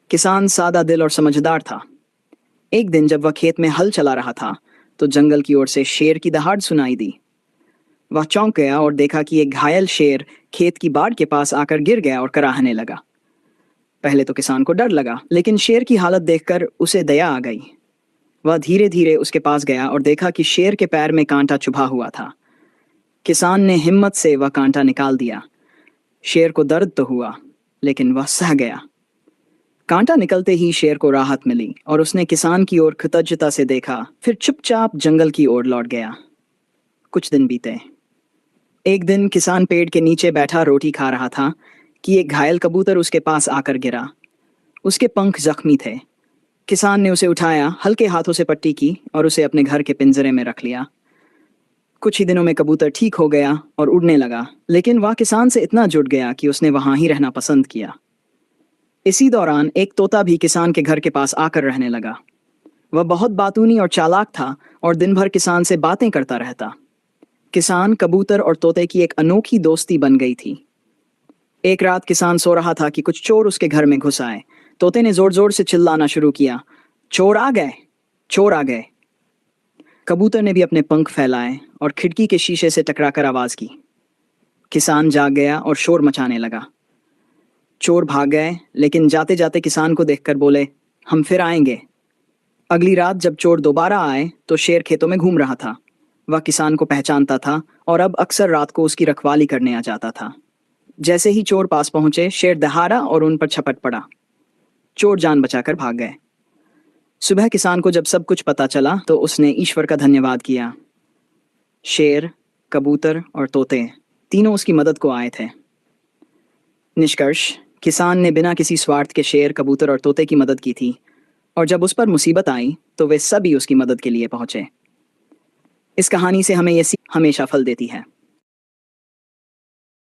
किसान सादा दिल और समझदार था। एक दिन जब वह खेत में हल चला रहा था, तो जंगल की ओर से शेर की दहाड़ सुनाई दी। वह चौंक गया और देखा कि एक घायल शेर खेत की बाड़ के पास आकर गिर गया और कराहने लगा। पहले तो किसान को डर लगा, लेकिन शेर की हालत देखकर उसे दया आ गई। वह धीरे धीरे उसके पास गया और देखा कि शेर के पैर में कांटा चुभा हुआ था। किसान ने हिम्मत से वह कांटा निकाल दिया। शेर को दर्द तो हुआ, लेकिन वह सह गया। कांटा निकलते ही शेर को राहत मिली और उसने किसान की ओर कृतज्ञता से देखा, फिर चुपचाप जंगल की ओर लौट गया। कुछ दिन बीते। एक दिन किसान पेड़ के नीचे बैठा रोटी खा रहा था कि एक घायल कबूतर उसके पास आकर गिरा। उसके पंख जख्मी थे। किसान ने उसे उठाया, हल्के हाथों से पट्टी की और उसे अपने घर के पिंजरे में रख लिया। कुछ ही दिनों में कबूतर ठीक हो गया और उड़ने लगा, लेकिन वह किसान से इतना जुड़ गया कि उसने वहां ही रहना पसंद किया। इसी दौरान एक तोता भी किसान के घर के पास आकर रहने लगा। वह बहुत बातूनी और चालाक था और दिन भर किसान से बातें करता रहता। किसान, कबूतर और तोते की एक अनोखी दोस्ती बन गई थी। एक रात किसान सो रहा था कि कुछ चोर उसके घर में घुस आए। तोते ने जोर जोर से चिल्लाना शुरू किया, चोर आ गए, चोर आ गए। कबूतर ने भी अपने पंख फैलाए और खिड़की के शीशे से टकराकर आवाज की। किसान जाग गया और शोर मचाने लगा। चोर भाग गए, लेकिन जाते जाते किसान को देखकर बोले, हम फिर आएंगे। अगली रात जब चोर दोबारा आए तो शेर खेतों में घूम रहा था। वह किसान को पहचानता था और अब अक्सर रात को उसकी रखवाली करने आ जाता था। जैसे ही चोर पास पहुंचे, शेर दहाड़ा और उन पर झपट पड़ा। चोर जान बचाकर भाग गए। सुबह किसान को जब सब कुछ पता चला तो उसने ईश्वर का धन्यवाद किया। शेर, कबूतर और तोते तीनों उसकी मदद को आए थे। निष्कर्ष, किसान ने बिना किसी स्वार्थ के शेर, कबूतर और तोते की मदद की थी, और जब उस पर मुसीबत आई तो वे सभी उसकी मदद के लिए पहुंचे। इस कहानी से हमें ये सीख हमेशा फल देती है।